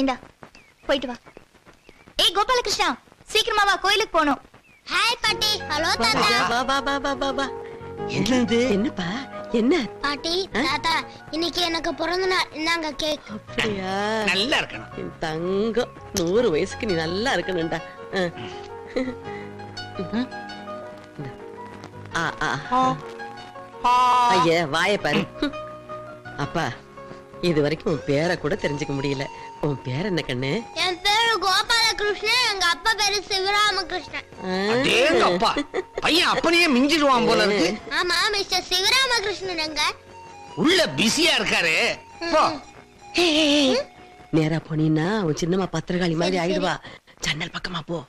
இந்தா போயிட்டு வா. ஏய் கோபாலகிருஷ்ணா, சீக்கிரமா வா, கோயிலுக்கு போகணும். ஹாய் பாட்டி. ஹலோ தாத்தா. வா வா வா வா வா வா. என்னது? என்னப்பா என்ன? பாட்டி தாத்தா, இன்னைக்கு எனக்கு பிறந்த நாள். இந்தாங்க கேக். அப்படியா? நல்லா இருக்கணும். என் தங்கம் 100 வயசுக்கு நீ நல்லா இருக்கணும்டா. ஐயா வாய பாரு. அப்பா இது வரைக்கும் உன் பேரை கூட தெரிஞ்சுக்க முடியல. உன் பேர் என்ன கண்ணு? என் பேரு கோபாலகிருஷ்ணன், எங்க அப்பா பேரு சிவராமகிருஷ்ணன். அடேங்க அப்பா, பையன் அப்பனையே மிஞ்சிடுவான் போல இருக்கு. ஆமா, மிஸ்டர் சிவராமகிருஷ்ணன் எங்க? உள்ள பிஸியா இருக்காரு. போ. நேரா போனீன்னா உன் சின்னம்மா பத்திரகாளி மாதிரி ஆயிடுவா. ஜன்னல் பக்கமா போ.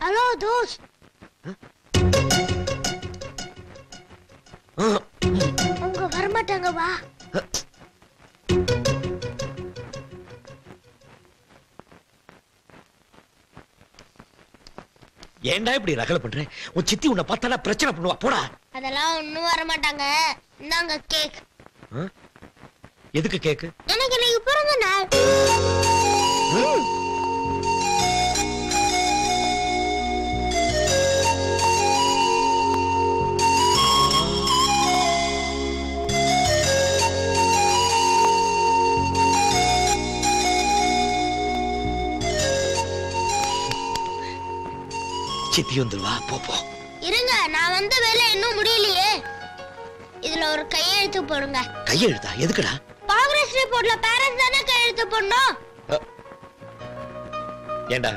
Hello those. அவங்க வரமாட்டாங்க, வா. ஏன்டா இப்படி ரகல பண்ற? உன் சித்தி உன்னை பார்த்தால பிரச்சனை பண்ணுவா. போடா. அதெல்லாம் ஒண்ணும் வரமாட்டாங்க. இந்தாங்க கேக். எதுக்கு கேக்கு? எனக்கு இன்னைக்கு பிறந்த நாள். சித்தி வந்துருவா. போ போ. இருங்க, நான் வந்த வேலை இன்னும் முடியலையே. இதுல ஒரு கையெழுத்து போடுங்க. கையெழுத்தா? எதுக்குடா? ப்ராக்ரஸ் ரிப்போர்ட்ல பேரண்ட்ஸ் தானே கையெழுத்து போடணும். ஏண்டா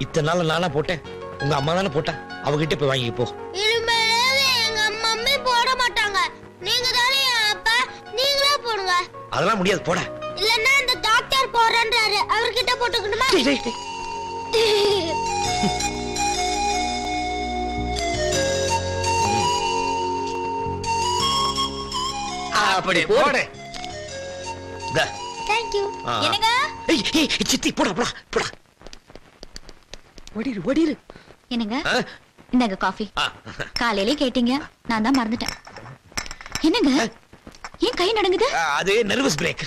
இத்தனை நாள் நானா போட்டேன்? உங்க அம்மா தானே போட்டா. அவகிட்ட போய் வாங்கி போ. இனிமேல் எங்க மம்மி போட மாட்டாங்க. நீங்க தானே அப்பா, நீங்களே போடுங்க. அதெல்லாம் முடியாது. போடா. இல்லன்னா இந்த டாக்டர் போறேன்றாரு, அவர்கிட்ட போட்டுக்கணுமா? அப்படி போடு. Thank you. என்னங்க? ஏய் சித்தி போடா போடா போடா. ஓடிரு ஓடிரு. என்னங்க? இந்தாங்க காஃபி. காலையிலே கேட்டீங்க, நான் தான் மறந்துட்டேன். என்னங்க ஏன் கை நடுங்குது? அது நர்வஸ் பிரேக்.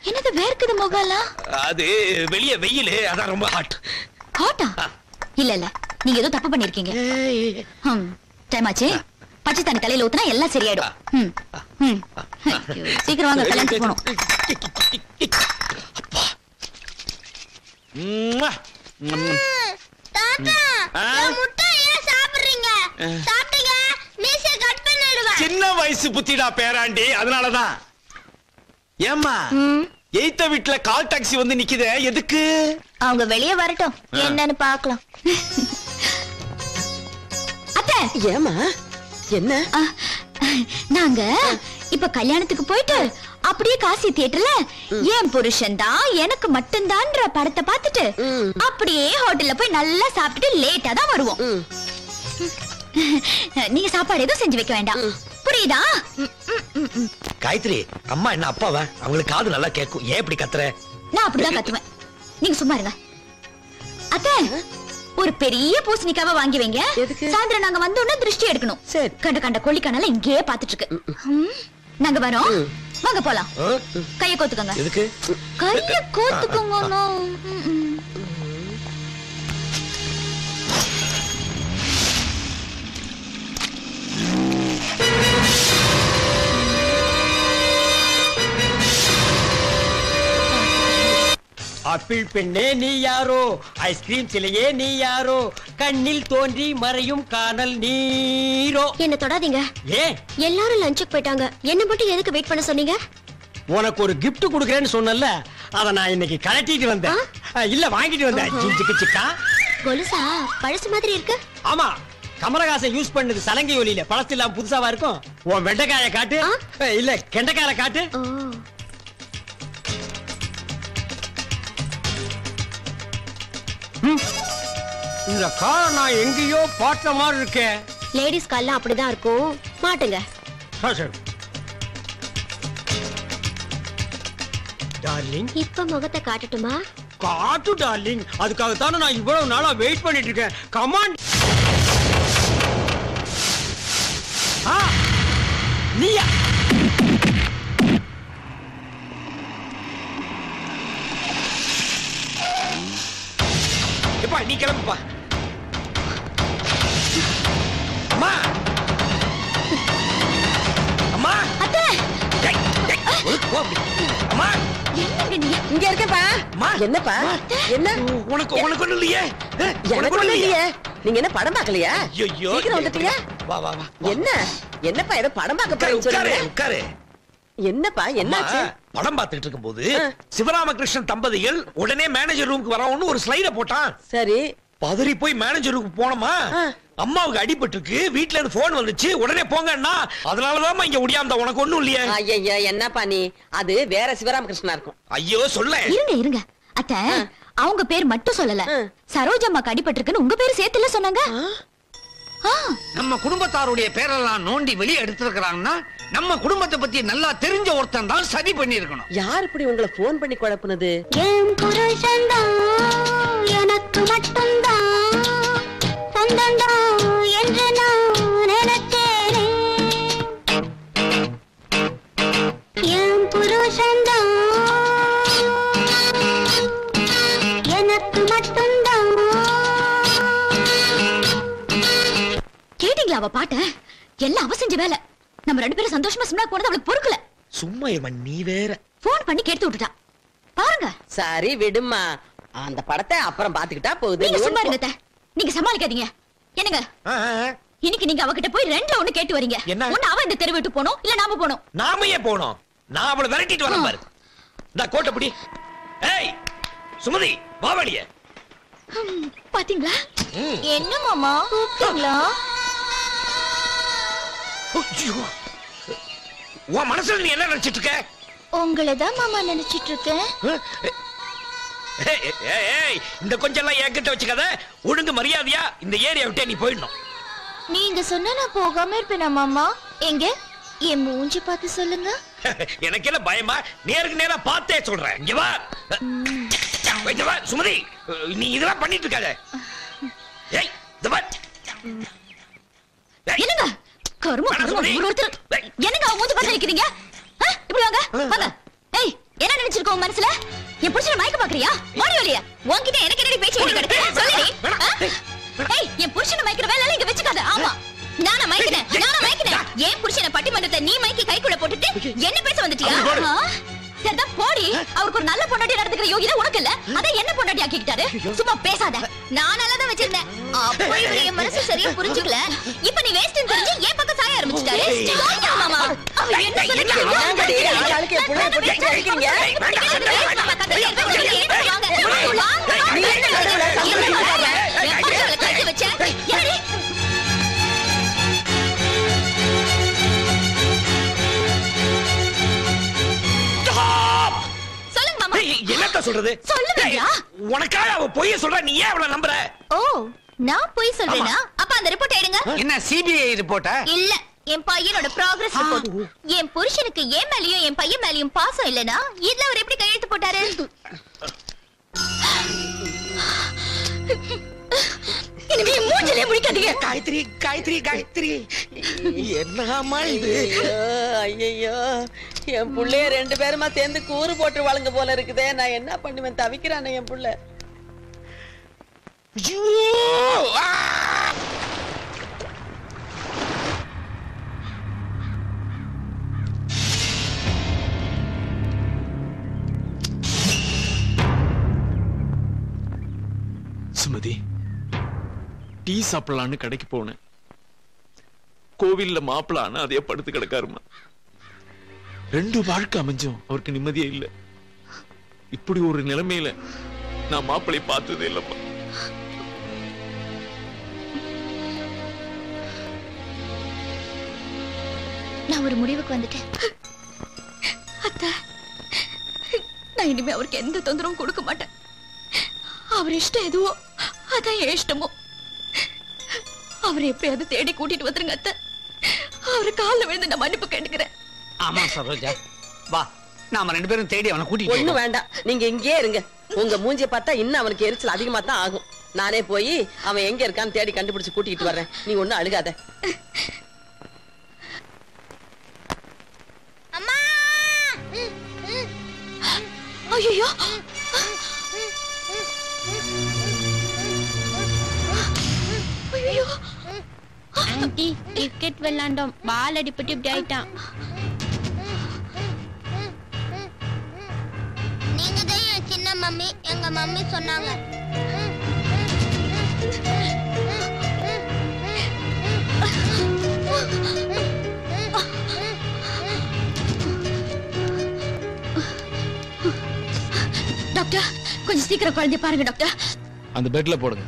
என்னது வேர்க்குது முகலாம்? அது வெளிய வெயில், அதான் ரொம்ப ஹாட். ஹாட்டா? இல்ல இல்ல, நீங்க ஏதோ தப்பு பண்ணிருக்கீங்க. டைம் ஆச்சு. பச்சை தண்ணி தலையில ஊத்துனா எல்லாம் சரியாயிடும். சீக்கிரம் வாங்க, கல்யாணத்துக்கு போகணும். தாத்தா, என் முட்டை ஏன் சாப்பிடுறீங்க? சாப்பிட்டீங்க மீசை கட் பண்ணிடுவேன். சின்ன வயசு புத்திடா பேராண்டி, அதனாலதான். ஏம்மா எய்த்த வீட்டுல கால் டாக்ஸி வந்து நிக்குதே, எதுக்கு? அவங்க வெளியே வரட்டும், என்னன்னு பாக்கலாம். அத்தை. ஏமா என்ன? நாங்க இப்ப கல்யாணத்துக்கு போயிட்டு அப்படியே காசி தியேட்டர்ல என் புருஷன் தான் எனக்கு மட்டும்தான்ற படத்தை பார்த்துட்டு அப்படியே ஹோட்டல்ல போய் நல்லா சாப்பிட்டுட்டு லேட்டா தான் வருவோம். நீங்க சாப்பாடு எதுவும் செஞ்சு வைக்க வேண்டாம், புரியுதா? காயத்ரி, அம்மா என்ன அப்பாவா? அவங்களுக்கு காது நல்லா கேட்கும். ஏன் இப்படி கத்துற? நான் அப்படிதான் கத்துவேன், நீங்க சும்மா இருங்க. அத்தை, ஒரு பெரிய பூசணிக்காவை வாங்கி வைங்க. சாயந்தரம் நாங்க வந்தோம்னா திருஷ்டி எடுக்கணும். கண்ட கண்ட கொல்லிக்கானால இங்கேயே பாத்துட்டு இருக்கு. நாங்க வரோம், வாங்க போலாம். கைய கோத்துக்கோங்க. எதுக்கு? கைய கோத்துக்கோங்க. ஆப்பிள் பெண்ணே நீ யாரோ, ஐஸ்கிரீம் சிலையே நீ யாரோ, கண்ணில் தோன்றி மறையும் காணல் நீரோ. என்ன தொடாதீங்க. ஏன்? எல்லாரும் லஞ்சுக்கு போயிட்டாங்க, என்ன மட்டும் எதுக்கு வெயிட் பண்ண சொன்னீங்க? உனக்கு ஒரு கிஃப்ட் கொடுக்கறேன்னு சொன்னல, அத நான் இன்னைக்கு கலட்டிட்டு வந்தேன். இல்ல வாங்கிட்டு வந்தேன். சிக்கு சிக்கா கொலுசா பழசு மாதிரி இருக்கு. ஆமா, கமலஹாசன் யூஸ் பண்ணது சலங்கை ஒலியில, பழசு இல்லாம புதுசாவா இருக்கும். உன் வெண்டைக்காய காட்டு, இல்ல கெண்டைக்காய காட்டு. இந்த கார் நான் எங்கேயோ பார்த்த மாதிரி இருக்கேன். லேடிஸ் கால்லாம் அப்படிதான் இருக்கும், மாட்டுங்க. டார்லிங், இப்ப முகத்தை காட்டட்டுமா? காட்டு டார்லிங், அதுக்காகத்தானே நான் இவ்வளவு நாளா வெயிட் பண்ணிட்டு இருக்கேன். கமான். நீயா? இங்க இருக்கேப்பா. என்னப்பா என்ன உனக்கு ஒண்ணு இல்லையே? எனக்கு ஒண்ணு இல்லையே. நீங்க என்ன படம் பார்க்கலையா? ஐயோ சீக்கிரம் வந்துட்டீங்க. வா வா வா. என்னப்பா ஏதோ படம் பார்க்க போறேன்னு உட்காரு சொல்லுங்க. உட்காரு. என்னப்பா என்னாச்சு? படம் பார்த்துட்டு இருக்கும்போது சிவராமகிருஷ்ணன் தம்பதிகள் உடனே மேனேஜர் ரூமுக்கு வரணும்னு ஒரு ஸ்லைட போட்டான். சரி. பதறி போய் மேனேஜர் ரூமுக்கு போனோமா, அம்மாவுக்கு அடிபட்டுருக்கு, வீட்ல இருந்து போன் வந்துச்சு, உடனே போங்கன்னா அதனாலதான் இங்க ஒடியாந்த. உனக்கு ஒண்ணும் இல்லையே? ஐயா என்னப்பா நீ, அது வேற சிவராமகிருஷ்ணா இருக்கும். ஐயோ சொல்ல. இருங்க அத்தை, அவங்க பேர் மட்டும் சொல்லல, சரோஜம்மாக்கு அடிபட்டிருக்குன்னு உங்க பேர் சேர்த்துல சொன்னாங்க. நம்ம குடும்பத்தாருடைய பேரெல்லாம் நோண்டி வெளியே எடுத்திருக்கிறாங்கன்னா நம்ம குடும்பத்தை பத்தி நல்லா தெரிஞ்ச ஒருத்தன் தான் சதி பண்ணி இருக்கணும். யார் இப்படி உங்களை போன் பண்ணி குழப்புனது? என் புருஷன்தான் எனக்கு மட்டும்தான் சொந்தம்தான் என்று நான் நினைச்சேனே. என் புருஷன்தான் எனக்கு மட்டும்தான். கேட்டீங்களா அவ பாட்ட? எல்லாம் அவ செஞ்ச வேலை. நம்ம 2 பேரும் சந்தோஷமா சினிமா போனது அவளுக்கு பொறுக்கல. சும்மா நீ வேற போன் பண்ணி கேட்டு விட்டுட்டா பாருங்க. சரி விடுமா, அந்த படத்தை அப்புறம் பாத்துக்கிட்டா போகுது. நீங்க சும்மா இருங்க அத்தை, நீங்க சமாளிக்காதீங்க. என்னங்க இன்னைக்கு நீங்க அவகிட்ட போய் 2ல 1 கேட்டு வரீங்க. ஒண்ணு அவ இந்த தெரு விட்டு போணும், இல்ல நாம போணும். நாம ஏன் போனோம்? நான் அவளை விரட்டிட்டு வரேன் பாரு. இந்த கோட்டை பிடி. ஏய் சுமதி வாவலியே. பாத்தீங்களா? என்ன மாமா கூப்பிட்டீங்களா? உன் மனசுல நீ என்ன நினைச்சிட்டு இருக்க? உங்களதான் மாமா நினைச்சிட்டு இருக்கேன். இந்த கொஞ்சம் எல்லாம் என்கிட்ட வச்சுக்காத. ஒழுங்கு மரியாதையா இந்த ஏரியா விட்டே நீ போயிடணும். நீங்க சொன்னா நான் போகாம இருப்பேனா மாமா? எங்க என் மூஞ்சி பார்த்து சொல்லுங்க. எனக்கு என்ன பயமா? நேருக்கு நேரா பார்த்தே சொல்றேன். இங்க வா. இங்க வா சுமதி, நீ இதெல்லாம் பண்ணிட்டு இருக்காத. ஏய் இந்த வா. என்னங்க கரும ஒருத்தர் என்னங்க அவங்க மூஞ்சி பார்த்து நிக்கிறீங்க? இப்படி வாங்க வாங்க. ஏய் என்ன நினைச்சிருக்க உன் மனசுல? என் புருஷனை மயக்க பாக்குறியா? ஓடி வெளிய. உன்கிட்ட எனக்கு என்னடி பேச்சு ஓடி கிடக்கு? சொல்லுடி. ஏய் என் புருஷனை மயக்கிற வேலை இங்க வெச்சுக்காத. ஆமா நானா மயக்கினேன். என் புருஷனை பட்டிமன்றத்தை நீ மயக்கி கைக்குள்ள போட்டுட்டு என்ன பேச வந்துட்டியா? சரிதான் போடி. அவருக்கு ஒரு நல்ல பொண்டாட்டி நடந்துக்கிற யோகிதை உனக்கு இல்ல, அத என்ன பொண்டாட்டி ஆக்கிக்கிட்டாரு? சும்மா பேசாத. நான் நல்லதான் வச்சிருந்தேன். அப்போ இவரு என் மனசு சரியா புரிஞ்சுக்கல. இப்ப நீ வேஸ்ட்னு தெரிஞ்சு என் பக்கம் சாய ஆரம்பிச்சிட்டாரு. மாமா அவ என்ன என்னத்த சொல்றது? உனக்காக அவ பொய்ய சொல்ற, நீ ஏன் அவளை நம்புற? ஓ நான் பொய் சொல்றேனா? அப்ப அந்த ரிப்போர்ட் எடுங்க. என்ன சிபிஐ ரிப்போர்ட்டா? இல்ல என் பையனோட ப்ராக்ரஸ் ரிப்போர்ட். என் புருஷனுக்கு என் மேலயும் என் பையன் மேலயும் பாசம் இல்லனா இதுல அவர் எப்படி கையெழுத்து போட்டாரு? இனிமே மூஞ்சிலே முடிக்காதீங்க. காயத்ரி காயத்ரி காயத்ரி என்னமா இது? ஐயோ என் புள்ளைய 2 பேருமா சேர்ந்து கூறு போட்டு வழங்க போல இருக்குதே. நான் என்ன பண்ணுவேன்? தவிக்கிறானே என் புள்ள. சுமதி, டீ சாப்பிடலான்னு கடைக்கு போனேன். கோவில்ல மாப்பிளான்னு அதே படுத்து கிடக்காருமா. 2 வாழ்க்கை அமைஞ்சும் அவருக்கு நிம்மதியே இல்ல. இப்படி ஒரு நிலைமையில நான் மாப்பிளை பார்த்ததே இல்லப்பா. நான் ஒரு முடிவுக்கு வந்துட்டேன். அத்தை, நான் இனிமே அவருக்கு எந்த தொந்தரவும் கொடுக்க மாட்டேன். அவர் இஷ்டம் எதுவோ அதான் என் இஷ்டமோ. அவரை எப்படியாவது தேடி கூட்டிட்டு வந்துருங்க அத்தை. அவரு காலில் விழுந்து நான் மன்னிப்பு கேட்டுக்கிறேன். ஆமா சரோஜா, வா நாம 2 பேரும் தேடி அவனை கூட்டிட்டு. ஒண்ணும் வேண்டாம், நீங்க இங்கே இருங்க. உங்க மூஞ்சிய பார்த்தா இன்னும் அவனுக்கு எரிச்சல் அதிகமா தான் ஆகும். நானே போய் அவன் எங்க இருக்கான்னு தேடி கண்டுபிடிச்சு கூட்டிட்டு வர்றேன். நீ ஒண்ணும் அழுகாத. அம்மா ஐயோ ஆண்டி கிரிக்கெட் விளையாண்டோம், பால் அடிபட்டு இப்படி ஆயிட்டான். நீங்க தான் என் சின்ன மம்மி, எங்க மம்மி சொன்னாங்க. டாக்டர் கொஞ்சம் சீக்கிரம் குழந்தைய பாருங்க டாக்டர். அந்த பெட்ல போடுங்க.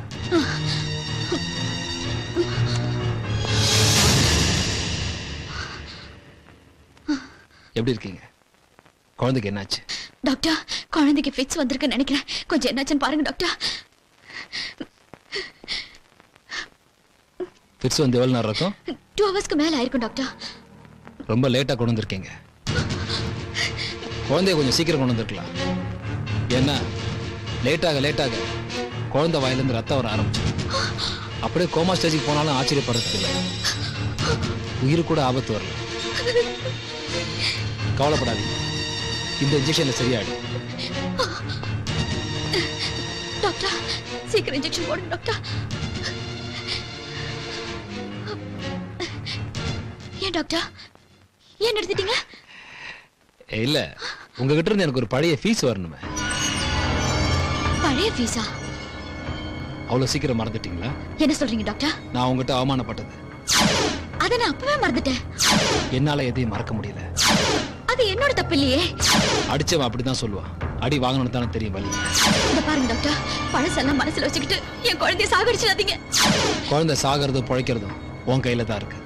எப்படி இருக்கீங்க? குழந்தைக்கு என்னாச்சு? டாக்டர் குழந்தைக்கு ஃபிட்ஸ் வந்திருக்குன்னு நினைக்கிறேன். கொஞ்சம் என்னாச்சுன்னு பாருங்க டாக்டர். ஃபிட்ஸ் வந்து எவ்வளவு நேரம் இருக்கும்? 2 ஹவர்ஸ்க்கு மேல ஆயிருக்கும் டாக்டர். ரொம்ப லேட்டா கொண்டு வந்திருக்கீங்க. குழந்தைய கொஞ்சம் சீக்கிரம் கொண்டு வந்திருக்கலாம். ஏன்னா லேட்டாக குழந்தை வாயிலிருந்து ரத்தம் வர ஆரம்பிச்சு. அப்படியே கோமா ஸ்டேஜுக்கு போனாலும் ஆச்சரியப்படுறதுக்கு இல்லை. உயிரு கூட ஆபத்து வரல. கவலைப்படாதீங்க, இந்த இன்ஜெக்ஷன்ல சரியாயிடும். டாக்டர் சீக்கிரம் இன்ஜெக்ஷன் போடுங்க டாக்டர். ஏன் டாக்டர் ஏன் எடுத்துட்டீங்க? இல்ல, உங்ககிட்ட இருந்து எனக்கு ஒரு பழைய ஃபீஸ் வரணுமே. பழைய ஃபீஸா? அவ்வளவு சீக்கிரம் மறந்துட்டீங்களா? என்ன சொல்றீங்க டாக்டர்? நான் உங்ககிட்ட அவமானப்பட்டது அத நான் அப்பவே மறந்துட்டேன். என்னால எதையும் மறக்க முடியல. அது என்னோட தப்பு இல்லையே. அடிச்சவன் அப்படிதான் சொல்லுவான். அடி வாங்கணும் தானே தெரியும் வலி. இத பாருங்க டாக்டர், பழசெல்லாம் மனசுல வச்சுக்கிட்டு என் குழந்தைய சாகடிச்சிடாதீங்க. குழந்தை சாகிறதும் பிழைக்கிறதும் உன் கையில தான் இருக்கு.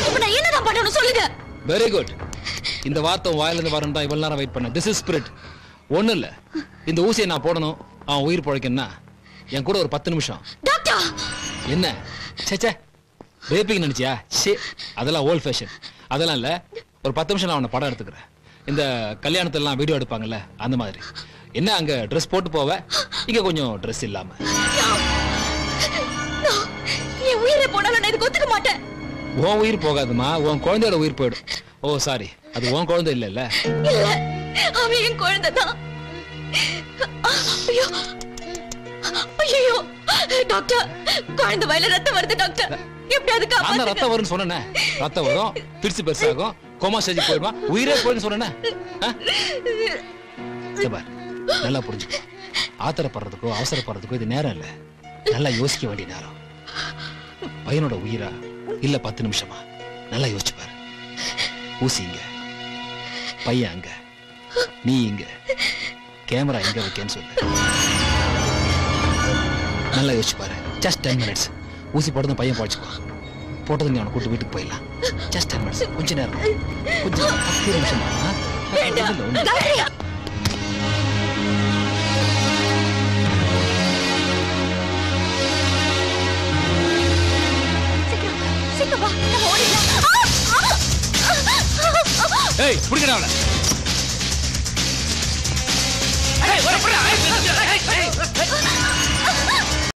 இப்ப நான் என்னதான் பண்ணணும் சொல்லுங்க. Very good. இந்த வார்த்தை வாயிலிருந்து வரணும் தான் இவ்வளவு நேரம் வெயிட் பண்ண. This is spirit. ஒண்ணு இல்ல, இந்த ஊசியை நான் போடணும், அவன் உயிர் பிழைக்கணும்னா என் கூட ஒரு 10 நிமிஷம். டாக்டர் என்ன சேச்சே ரேப்பிங் நினைச்சியா? அதெல்லாம் ஓல்ட் ஃபேஷன். அதெல்லாம் இல்ல, ஒரு 10 நிமிஷம் நான் அவனை படம் எடுத்துக்கிறேன். இந்த கல்யாணத்தெல்லாம் வீடியோ எடுப்பாங்கல்ல அந்த மாதிரி. என்ன அங்க ட்ரெஸ் போட்டு போவ, இங்க கொஞ்சம் ட்ரெஸ் இல்லாம. என் உயிரே போனாலும் நான் இதுக்கு ஒத்துக்க மாட்டேன். உன் உயிர் போகாதுமா, உன் குழந்தையோட உயிர் போயிடும். ஓ சாரி, அது உன் குழந்தை இல்ல. இல்ல அவன் என் குழந்தை தான். ஐயோ ஐயோ டாக்டர், குழந்தை வயில ரத்தம் வருது டாக்டர். எப்படி அதுக்கு அந்த ரத்தம் வரும்னு சொன்னேனே. ரத்தம் வரும், பிரிச்சு பெருசாகும், கோமா ஸ்டேஜுக்கு போயிடுவான், உயிரே போயிடுன்னு சொன்னேனே. நல்லா புரிஞ்சுக்கோ. ஆத்திரப்படுறதுக்கோ அவசரப்படுறதுக்கோ இது நேரம் இல்ல. நல்லா யோசிக்க வேண்டிய நேரம். பையனோட உயிரா இல்ல 10 நிமிஷமா? நல்லா யோசிச்சு பாரு. ஊசி இங்க, பையன் அங்க, நீ இங்க, கேமரா எங்க வைக்கன்னு சொல்லு. நல்லா யோசிச்சு பாரு. Just 10 minutes. ஊசி போட்டதும் பையன் பழச்சுக்கோ. போட்டதும் நீ அவனை கூட்டு வீட்டுக்கு போயிடலாம். Just 10 minutes. கொஞ்ச நேரம், கொஞ்சம் 10 நிமிஷம். ஏய், புடிக்கடா அவளை.